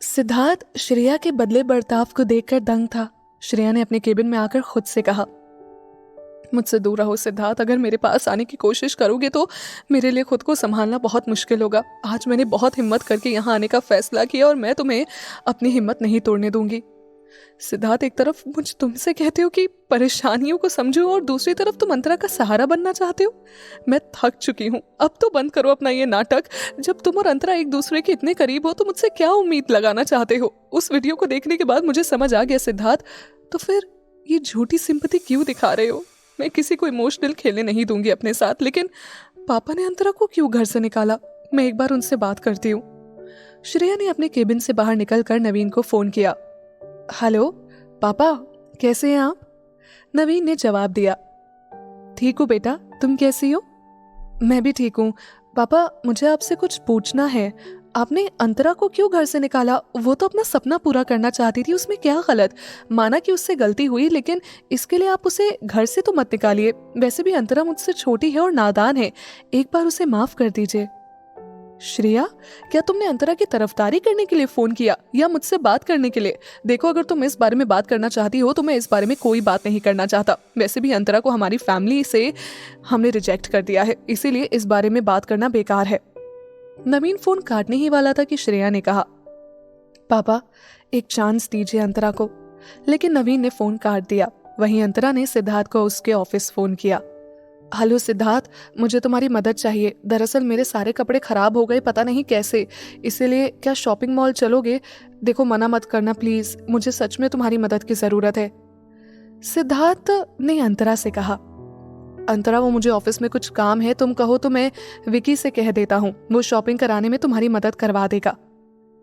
सिद्धार्थ श्रेया के बदले बर्ताव को देखकर दंग था। श्रेया ने अपने केबिन में आकर खुद से कहा, मुझसे दूर रहो सिद्धार्थ, अगर मेरे पास आने की कोशिश करोगे तो मेरे लिए खुद को संभालना बहुत मुश्किल होगा। आज मैंने बहुत हिम्मत करके यहाँ आने का फैसला किया और मैं तुम्हें अपनी हिम्मत नहीं तोड़ने दूंगी। सिद्धार्थ, एक तरफ मुझ तुमसे कहते हो कि परेशानियों को समझो और दूसरी तरफ तुम अंतरा का सहारा बनना चाहते हो। मैं थक चुकी हूँ, अब तो बंद करो अपना ये नाटक। जब तुम और अंतरा एक दूसरे के इतने करीब हो तो मुझसे क्या उम्मीद लगाना चाहते हो? उस वीडियो को देखने के बाद मुझे समझ आ गया सिद्धार्थ, तो फिर ये झूठी सिंपैथी क्यों दिखा रहे हो? मैं किसी को इमोशनल खेलने नहीं दूंगी अपने साथ, लेकिन पापा ने अंतरा को क्यों घर से निकाला? मैं एक बार उनसे बात करती हूँ। श्रेया ने अपने केबिन से बाहर निकलकर नवीन को फोन किया। हेलो पापा, कैसे हैं आप? नवीन ने जवाब दिया, ठीक हूँ बेटा, तुम कैसी हो? मैं भी ठीक हूँ। पापा, मुझे आपसे कुछ पूछना है। आपने अंतरा को क्यों घर से निकाला? वो तो अपना सपना पूरा करना चाहती थी, उसमें क्या गलत? माना कि उससे गलती हुई, लेकिन इसके लिए आप उसे घर से तो मत निकालिए। वैसे भी अंतरा मुझसे छोटी है और नादान है, एक बार उसे माफ कर दीजिए। श्रेया, क्या तुमने अंतरा की तरफदारी करने के लिए फोन किया या मुझसे बात करने के लिए? देखो, अगर तुम इस बारे में बात करना चाहती हो तो मैं इस बारे में कोई बात नहीं करना चाहता। वैसे भी अंतरा को हमारी फैमिली से हमने रिजेक्ट कर दिया है, इसीलिए इस बारे में बात करना बेकार है। नवीन फोन काटने ही वाला था कि श्रेया ने कहा, पापा एक चांस दीजिए अंतरा को। लेकिन नवीन ने फोन काट दिया। वहीं अंतरा ने सिद्धार्थ को उसके ऑफिस फोन किया। हेलो सिद्धार्थ, मुझे तुम्हारी मदद चाहिए। दरअसल मेरे सारे कपड़े खराब हो गए, पता नहीं कैसे, इसीलिए क्या शॉपिंग मॉल चलोगे? देखो, मना मत करना प्लीज, मुझे सच में तुम्हारी मदद की जरूरत है। सिद्धार्थ ने अंतरा से कहा, अंतरा वो मुझे ऑफिस में कुछ काम है, तुम कहो तो मैं विकी से कह देता हूँ, वो शॉपिंग कराने में तुम्हारी मदद करवा देगा।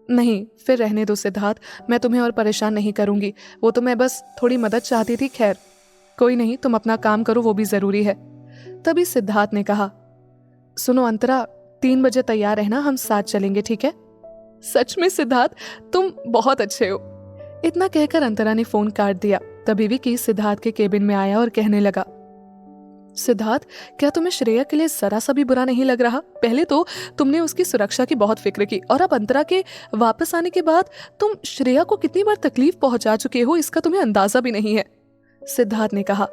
नहीं, फिर रहने दो सिद्धार्थ, मैं तुम्हें और परेशान नहीं करूंगी। वो तो मैं बस थोड़ी मदद चाहती थी। खैर कोई नहीं, तुम अपना काम करो, वो भी जरूरी है। तभी सिद्धार्थ ने कहा, सुनो अंतरा, 3 बजे तैयार रहना, हम साथ चलेंगे, ठीक है? सच में सिद्धार्थ, तुम बहुत अच्छे हो। इतना कहकर अंतरा ने फोन काट दिया। तभी विकी सिद्धार्थ के केबिन में आया और कहने लगा, सिद्धार्थ, क्या तुम्हें श्रेया के लिए जरा सा भी बुरा नहीं लग रहा? पहले तो तुमने उसकी सुरक्षा की बहुत फिक्र की और अब अंतरा के वापस आने के बाद तुम श्रेया को कितनी बार तकलीफ पहुंचा चुके हो, इसका तुम्हें अंदाजा भी नहीं है। सिद्धार्थ ने कहा,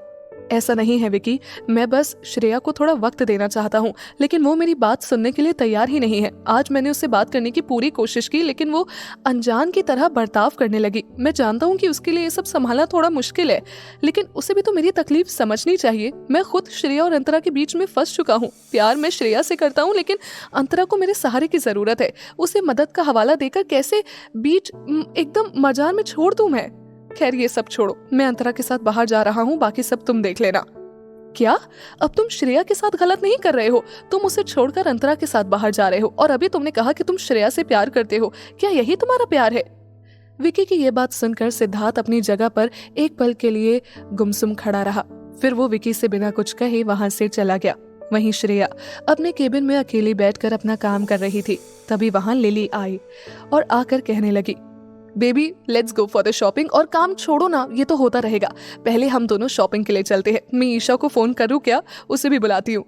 ऐसा नहीं है विकी, मैं बस श्रेया को थोड़ा वक्त देना चाहता हूँ, लेकिन वो मेरी बात सुनने के लिए तैयार ही नहीं है। आज मैंने उससे बात करने की पूरी कोशिश की, लेकिन वो अनजान की तरह बर्ताव करने लगी। मैं जानता हूँ कि उसके लिए ये सब संभालना थोड़ा मुश्किल है, लेकिन उसे भी तो मेरी तकलीफ समझनी चाहिए। मैं खुद श्रेया और अंतरा के बीच में फंस चुका हूँ। प्यार मैं श्रेया से करता हूँ, लेकिन अंतरा को मेरे सहारे की जरूरत है। उसे मदद का हवाला देकर कैसे बीच एकदम मजान में छोड़ दूं मैं? खैर ये सब छोड़ो, मैं अंतरा के साथ बाहर जा रहा हूँ, बाकी सब तुम देख लेना। क्या? अब तुम श्रेया के साथ गलत नहीं कर रहे हो? तुम उसे छोड़कर अंतरा के साथ बाहर जा रहे हो और अभी तुमने कहा कि तुम श्रेया से प्यार करते हो। क्या यही तुम्हारा प्यार है? विकी की ये बात सुनकर सिद्धार्थ अपनी जगह पर एक पल के लिए गुमसुम खड़ा रहा। फिर वो विकी से बिना कुछ कहे वहां से चला गया। वहीं श्रेया अपने केबिन में अकेली बैठकर अपना काम कर रही थी। तभी वहां लिली आई और आकर कहने लगी, baby let's go for the shopping. और काम छोड़ो ना, ये तो होता रहेगा, पहले हम दोनों शॉपिंग के लिए चलते हैं। मैं ईशा को फोन करूँ क्या? उसे भी बुलाती हूँ।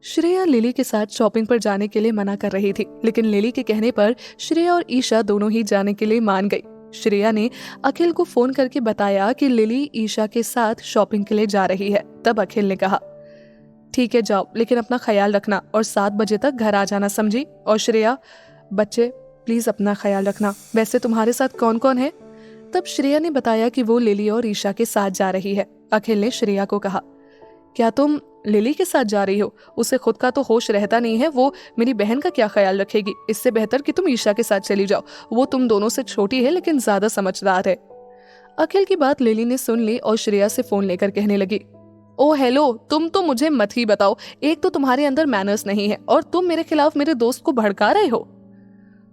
श्रेया लिली के साथ शॉपिंग पर जाने के लिए मना कर रही थी, लेकिन लिली के कहने पर श्रेया और ईशा दोनों ही जाने के लिए मान गई। श्रेया ने अखिल को फोन करके बताया कि लिली ईशा के साथ शॉपिंग के लिए जा रही है। तब अखिल ने कहा, ठीक है जाओ, लेकिन अपना ख्याल रखना और 7 बजे तक घर आ जाना, समझी? और श्रेया, बच्चे प्लीज अपना ख्याल रखना। वैसे तुम्हारे साथ कौन कौन है? तब श्रेया ने बताया कि वो लिली और ईशा के साथ जा रही है। अखिल ने श्रेया को कहा, क्या तुम लिली के साथ जा रही हो? उसे खुद का तो होश रहता नहीं है, वो मेरी बहन का क्या ख्याल रखेगी? इससे बेहतर कि तुम ईशा के साथ चली जाओ, वो तुम दोनों से छोटी है लेकिन ज्यादा समझदार है। अखिल की बात लिली ने सुन ली और श्रेया से फोन लेकर कहने लगी, ओ हेलो, तुम तो मुझे मत ही बताओ, एक तो तुम्हारे अंदर मैनर्स नहीं है और तुम मेरे खिलाफ मेरे दोस्त को भड़का रहे हो।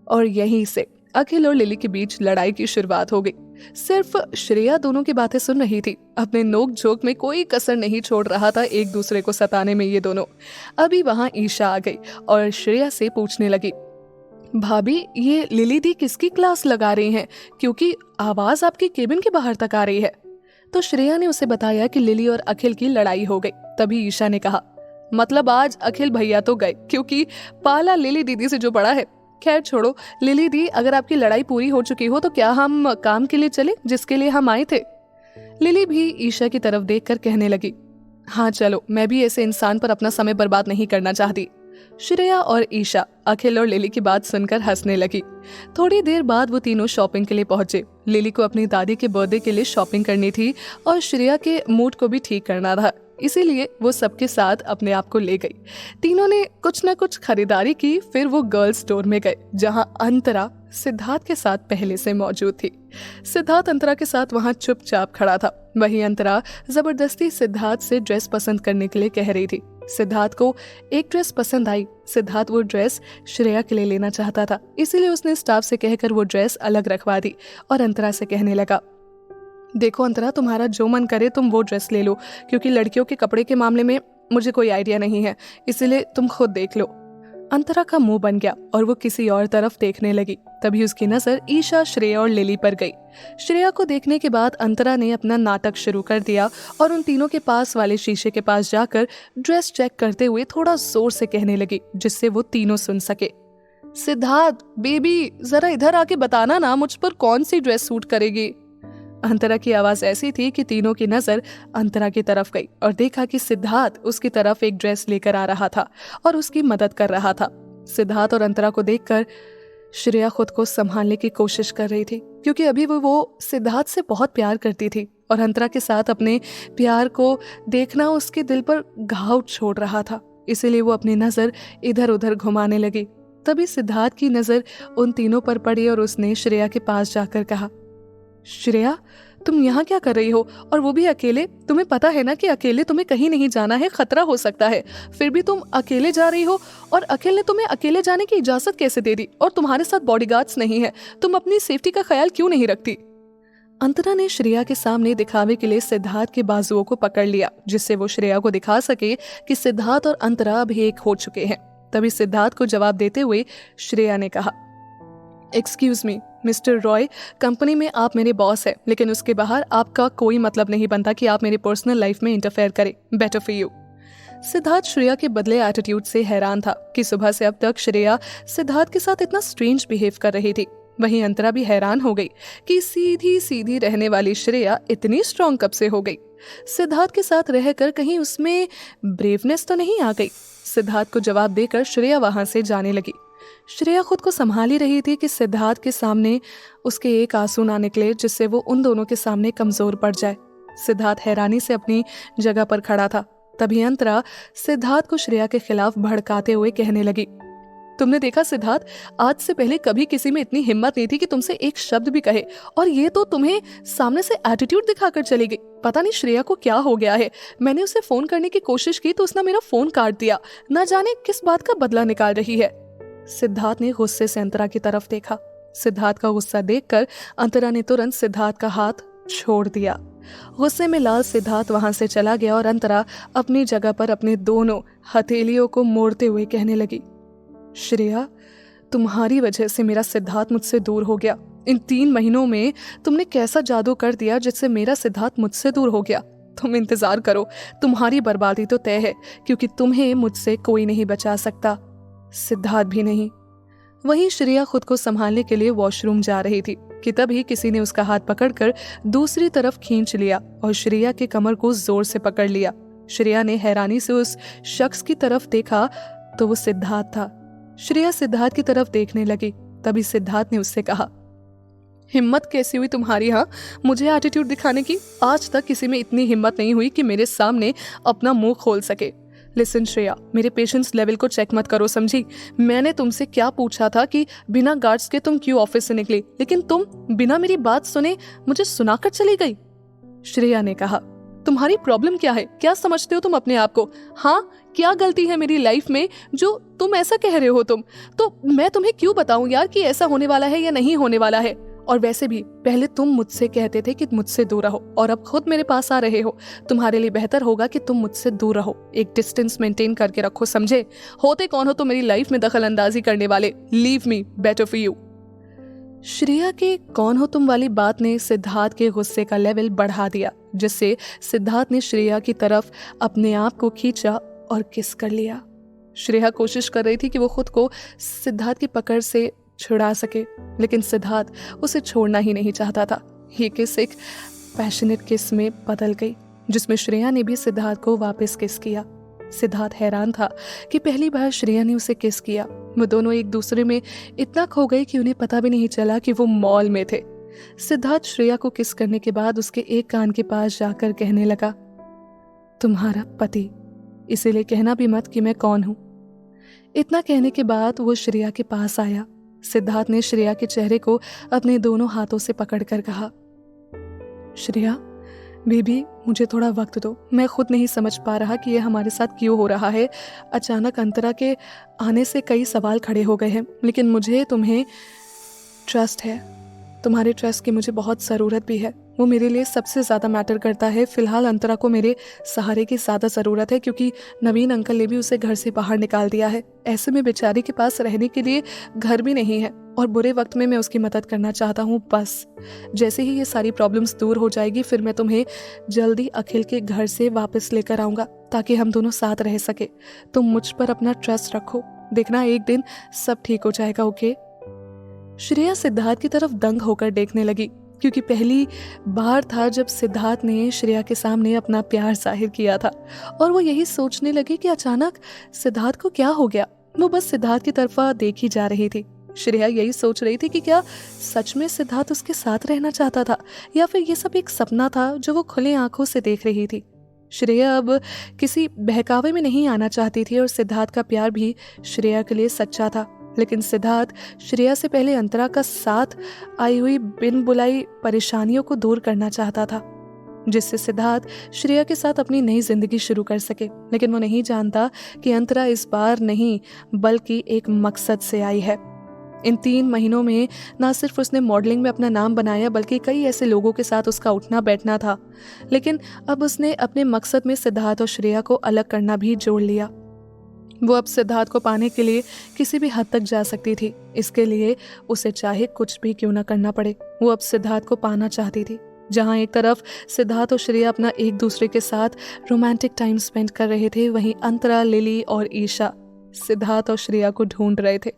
और यहीं से अखिल और लिली के बीच लड़ाई की शुरुआत हो गई। सिर्फ श्रेया दोनों की बातें सुन रही थी, अपने नोक झोंक में कोई कसर नहीं छोड़ रहा था एक दूसरे को सताने में ये दोनों। अभी वहां ईशा आ गई और श्रेया से पूछने लगी, भाभी ये लिली दी किसकी क्लास लगा रही हैं, क्योंकि आवाज आपके केबिन के बाहर तक आ रही है। तो श्रेया ने उसे बताया कि लिली और अखिल की लड़ाई हो गई। तभी ईशा ने कहा, मतलब आज अखिल भैया तो गए, क्योंकि पाला लिली दीदी से जो बड़ा है खैर छोड़ो लिली दी, अगर आपकी लड़ाई पूरी हो चुकी हो तो क्या हम काम के लिए चले जिसके लिए हम आए थे? लिली भी ईशा की तरफ देखकर कहने लगी, हाँ चलो, मैं भी ऐसे इंसान पर अपना समय बर्बाद नहीं करना चाहती। श्रेया और ईशा अखिल और लिली की बात सुनकर हंसने लगी। थोड़ी देर बाद वो तीनों शॉपिंग के लिए पहुंचे। लिली को अपनी दादी के बर्थडे के लिए शॉपिंग करनी थी और श्रेया के मूड को भी ठीक करना था, इसीलिए वो सबके साथ अपने आप को ले गई। तीनों ने कुछ न कुछ खरीदारी की, फिर वो गर्ल्स स्टोर में गए जहां अंतरा सिद्धार्थ के साथ पहले से मौजूद थी। सिद्धार्थ अंतरा के साथ वहां चुपचाप खड़ा था। वहीं अंतरा जबरदस्ती सिद्धार्थ से ड्रेस पसंद करने के लिए कह रही थी। सिद्धार्थ को एक ड्रेस पसंद आई। सिद्धार्थ वो ड्रेस श्रेया के लिए लेना चाहता था, इसीलिए उसने स्टाफ से कहकर वो ड्रेस अलग रखवा दी और अंतरा से कहने लगा, देखो अंतरा, तुम्हारा जो मन करे तुम वो ड्रेस ले लो, क्योंकि लड़कियों के कपड़े के मामले में मुझे कोई आइडिया नहीं है, इसीलिए तुम खुद देख लो। अंतरा का मुंह बन गया और वो किसी और तरफ देखने लगी। तभी उसकी नजर ईशा, श्रेया और लिली पर गई। श्रेया को देखने के बाद अंतरा ने अपना नाटक शुरू कर दिया और उन तीनों के पास वाले शीशे के पास जाकर ड्रेस चेक करते हुए थोड़ा जोर से कहने लगी, जिससे वो तीनों सुन सके, सिद्धार्थ बेबी, जरा इधर आके बताना ना मुझ पर कौन सी ड्रेस सूट करेगी। अंतरा की आवाज ऐसी थी कि तीनों की नजर अंतरा की तरफ गई और देखा कि सिद्धार्थ उसकी तरफ एक ड्रेस लेकर आ रहा था और उसकी मदद कर रहा था। सिद्धार्थ और अंतरा को देखकर श्रेया खुद को संभालने की कोशिश कर रही थी, क्योंकि अभी वो सिद्धार्थ से बहुत प्यार करती थी और अंतरा के साथ अपने प्यार को देखना उसके दिल पर घाव छोड़ रहा था। इसीलिए वो अपनी नजर इधर उधर घुमाने लगी। तभी सिद्धार्थ की नजर उन तीनों पर पड़ी और उसने श्रेया के पास जाकर कहा, श्रेया, तुम यहाँ क्या कर रही हो, और वो भी अकेले? तुम्हें पता है ना कि अकेले तुम्हें कहीं नहीं जाना है, खतरा हो सकता है, फिर भी तुम अकेले जा रही हो। और अखिल ने तुम्हें अकेले जाने की इजाजत कैसे दे दी? और तुम्हारे साथ बॉडीगार्ड्स नहीं है, तुम अपनी सेफ्टी का ख्याल क्यों नहीं रखती? अंतरा ने श्रेया के सामने दिखावे के लिए सिद्धार्थ के बाजुओं को पकड़ लिया, जिससे वो श्रेया को दिखा सके कि सिद्धार्थ और अंतरा अभी एक हो चुके हैं। तभी सिद्धार्थ को जवाब देते हुए श्रेया ने कहा, excuse me mister Roy, company में आप मेरे बॉस है, लेकिन उसके बाहर आपका कोई मतलब नहीं बनता कि आप मेरी पर्सनल लाइफ में इंटरफेयर करें। Better for you. Siddharth Shreya के बदले एटीट्यूड से हैरान था कि सुबह से अब तक श्रेया सिद्धार्थ के साथ इतना स्ट्रेंज बिहेव कर रही थी। वहीं अंतरा भी हैरान हो गई कि सीधी सीधी रहने वाली श्रेया इतनी स्ट्रॉन्ग कब से हो गई। सिद्धार्थ के साथ रहकर कहीं उसमें ब्रेवनेस तो नहीं आ गई। सिद्धार्थ को जवाब देकर श्रेया वहां से जाने लगी। श्रेया खुद को संभाल ही रही थी कि सिद्धार्थ के सामने उसके एक आंसू ना निकले, जिससे वो उन दोनों के सामने कमजोर पड़ जाए। सिद्धार्थ हैरानी से अपनी जगह पर खड़ा था। तभी अंतरा सिद्धार्थ को श्रेया के खिलाफ भड़काते हुए कहने लगी, तुमने देखा सिद्धार्थ, आज से पहले कभी किसी में इतनी हिम्मत नहीं थी कि तुमसे एक शब्द भी कहे, और ये तो तुम्हें सामने से एटीट्यूड दिखाकर चली गई। पता नहीं श्रेया को क्या हो गया है। मैंने उसे फोन करने की कोशिश की तो उसने मेरा फोन काट दिया। ना जाने किस बात का बदला निकाल रही है। सिद्धार्थ ने गुस्से से अंतरा की तरफ देखा। सिद्धार्थ का गुस्सा देखकर अंतरा ने तुरंत सिद्धार्थ का हाथ छोड़ दिया। गुस्से में लाल सिद्धार्थ वहां से चला गया और अंतरा अपनी जगह पर अपने दोनों हथेलियों को मोड़ते हुए कहने लगी, श्रेया, तुम्हारी वजह से मेरा सिद्धार्थ मुझसे दूर हो गया। इन 3 महीनों में तुमने कैसा जादू कर दिया जिससे मेरा सिद्धार्थ मुझसे दूर हो गया। तुम इंतजार करो, तुम्हारी बर्बादी तो तय है, क्योंकि तुम्हें मुझसे कोई नहीं बचा सकता, सिद्धार्थ भी नहीं। वहीं श्रेया खुद को संभालने के लिए वॉशरूम जा रही थी कि तभी किसी ने उसका हाथ पकड़कर दूसरी तरफ खींच लिया और श्रेया के कमर को जोर से पकड़ लिया। श्रेया ने हैरानी से उस शख्स की तरफ देखा तो वो सिद्धार्थ था। श्रेया सिद्धार्थ की तरफ देखने लगी। तभी सिद्धार्थ ने उससे कहा, हिम्मत कैसी हुई तुम्हारी, हाँ, मुझे एटीट्यूड दिखाने की? आज तक किसी में इतनी हिम्मत नहीं हुई कि मेरे सामने अपना मुंह खोल सके। लिसन श्रेया, मेरे पेशेंस लेवल को चेक मत करो, समझी? मैंने तुमसे क्या पूछा था कि बिना गार्ड्स के तुम क्यों ऑफिस से निकली, लेकिन तुम बिना मेरी बात सुने मुझे सुनाकर चली गई। श्रेया ने कहा, तुम्हारी प्रॉब्लम क्या है? क्या समझते हो तुम अपने आप को? हाँ, क्या गलती है मेरी लाइफ में जो तुम ऐसा कह रहे हो? तुम तो मैं तुम्हें क्यों बताऊं यार कि ऐसा होने वाला है या नहीं होने वाला है? और वैसे भी पहले तुम मुझसे कहते थे कि मुझसे दूर रहो, और अब खुद मेरे पास आ रहे हो। तुम्हारे लिए बेहतर होगा कि तुम मुझसे दूर रहो, एक डिस्टेंस मेंटेन करके रखो, समझे? होते कौन हो तुम मेरी लाइफ में दखल अंदाजी करने वाले? Leave me, better for you. Shreya के कौन हो तुम वाली बात ने सिद्धार्थ के गुस्से का लेवल बढ़ा दिया, जिससे सिद्धार्थ ने श्रेया की तरफ अपने आप को खींचा और किस कर लिया। श्रेया कोशिश कर रही थी कि वो खुद को सिद्धार्थ की पकड़ से छुड़ा सके, लेकिन सिद्धार्थ उसे छोड़ना ही नहीं चाहता था। ये किस एक पैशनेट किस में बदल गई, जिसमें श्रेया ने भी सिद्धार्थ को वापस किस किया। सिद्धार्थ हैरान था कि पहली बार श्रेया ने उसे किस किया। वो दोनों एक दूसरे में इतना खो गए कि उन्हें पता भी नहीं चला कि वो मॉल में थे। सिद्धार्थ श्रेया को किस करने के बाद उसके एक कान के पास जाकर कहने लगा, तुम्हारा पति, इसीलिए कहना भी मत कि मैं कौन हूं। इतना कहने के बाद वो श्रेया के पास आया। सिद्धार्थ ने श्रेया के चेहरे को अपने दोनों हाथों से पकड़कर कहा, श्रेया बेबी, मुझे थोड़ा वक्त दो। मैं खुद नहीं समझ पा रहा कि यह हमारे साथ क्यों हो रहा है। अचानक अंतरा के आने से कई सवाल खड़े हो गए हैं, लेकिन मुझे तुम्हें ट्रस्ट है। तुम्हारे ट्रस्ट की मुझे बहुत ज़रूरत भी है। वो मेरे लिए सबसे ज़्यादा मैटर करता है। फिलहाल अंतरा को मेरे सहारे की ज़्यादा ज़रूरत है, क्योंकि नवीन अंकल ने भी उसे घर से बाहर निकाल दिया है। ऐसे में बेचारी के पास रहने के लिए घर भी नहीं है, और बुरे वक्त में मैं उसकी मदद करना चाहता हूँ। बस जैसे ही ये सारी प्रॉब्लम्स दूर हो जाएगी, फिर मैं तुम्हें जल्दी अखिल के घर से वापस लेकर आऊँगा, ताकि हम दोनों साथ रह सके। तुम मुझ पर अपना ट्रस्ट रखो, देखना एक दिन सब ठीक हो जाएगा, ओके। श्रेया सिद्धार्थ की तरफ दंग होकर देखने लगी, क्योंकि पहली बार था जब सिद्धार्थ ने श्रेया के सामने अपना प्यार जाहिर किया था, और वो यही सोचने लगी कि अचानक सिद्धार्थ को क्या हो गया। वो बस सिद्धार्थ की तरफ देखी जा रही थी। श्रेया यही सोच रही थी कि क्या सच में सिद्धार्थ उसके साथ रहना चाहता था, या फिर ये सब एक सपना था जो वो खुले आंखों से देख रही थी। श्रेया अब किसी बहकावे में नहीं आना चाहती थी, और सिद्धार्थ का प्यार भी श्रेया के लिए सच्चा था। लेकिन सिद्धार्थ श्रेया से पहले अंतरा का साथ आई हुई बिन बुलाई परेशानियों को दूर करना चाहता था, जिससे सिद्धार्थ श्रेया के साथ अपनी नई जिंदगी शुरू कर सके। लेकिन वो नहीं जानता कि अंतरा इस बार नहीं, बल्कि एक मकसद से आई है। इन 3 महीनों में ना सिर्फ उसने मॉडलिंग में अपना नाम बनाया, बल्कि कई ऐसे लोगों के साथ उसका उठना बैठना था। लेकिन अब उसने अपने मकसद में सिद्धार्थ और श्रेया को अलग करना भी जोड़ लिया। वो अब सिद्धार्थ को पाने के लिए किसी भी हद तक जा सकती थी। इसके लिए उसे चाहे कुछ भी क्यों ना करना पड़े, वो अब सिद्धार्थ को पाना चाहती थी। जहाँ एक तरफ सिद्धार्थ और श्रेया अपना एक दूसरे के साथ रोमांटिक टाइम स्पेंड कर रहे थे, वहीं अंतरा, लिली और ईशा सिद्धार्थ और श्रेया को ढूंढ रहे थे।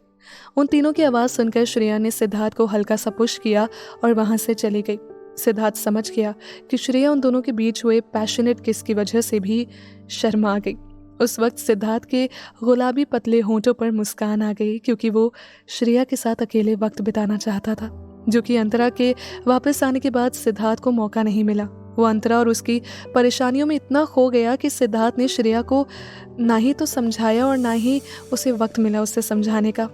उन तीनों की आवाज़ सुनकर श्रेया ने सिद्धार्थ को हल्का सा पुश किया और वहाँ से चली गई। सिद्धार्थ समझ गया कि श्रेया उन दोनों के बीच हुए पैशनेट किस की वजह से भी शर्मा गई। उस वक्त सिद्धार्थ के गुलाबी पतले होंठों पर मुस्कान आ गई, क्योंकि वो श्रेया के साथ अकेले वक्त बिताना चाहता था, जो कि अंतरा के वापस आने के बाद सिद्धार्थ को मौका नहीं मिला। वो अंतरा और उसकी परेशानियों में इतना खो गया कि सिद्धार्थ ने श्रेया को ना ही तो समझाया और ना ही उसे वक्त मिला उसे समझाने का।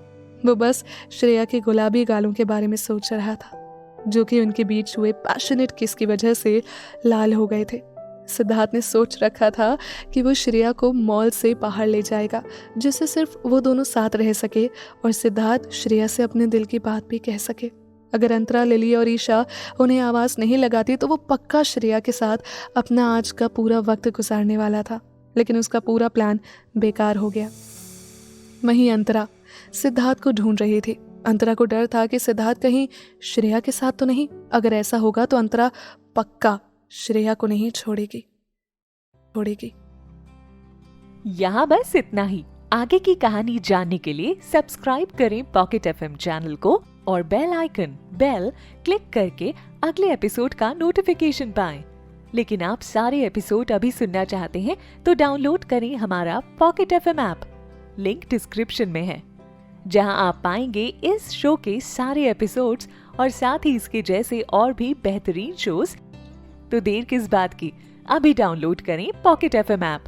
वो बस श्रेया के गुलाबी गालों के बारे में सोच रहा था, जो कि उनके बीच हुए पैशनेट किस की वजह से लाल हो गए थे। सिद्धार्थ ने सोच रखा था कि वो श्रेया को मॉल से बाहर ले जाएगा, जिससे सिर्फ वो दोनों साथ रह सके और सिद्धार्थ श्रेया से अपने दिल की बात भी कह सके। अगर अंतरा, लिली और ईशा उन्हें आवाज़ नहीं लगाती तो वो पक्का श्रेया के साथ अपना आज का पूरा वक्त गुजारने वाला था। लेकिन उसका पूरा प्लान बेकार हो गया। वहीं अंतरा सिद्धार्थ को ढूंढ रही थी। अंतरा को डर था कि सिद्धार्थ कहीं श्रेया के साथ तो नहीं। अगर ऐसा होगा तो अंतरा पक्का श्रेया को नहीं छोड़ेगी। यहाँ बस इतना ही। आगे की कहानी जानने के लिए सब्सक्राइब करें पॉकेट एफएम चैनल को और बेल क्लिक करके अगले एपिसोड का नोटिफिकेशन पाएं। लेकिन आप सारे एपिसोड अभी सुनना चाहते हैं तो डाउनलोड करें हमारा pocket FM app. Link description में है, जहां आप पाएंगे इस शो के सारे एपिसोड्स और साथ ही इसके जैसे और भी बेहतरीन शोज। तो देर किस बात की, अभी डाउनलोड करें पॉकेट एफएम ऐप।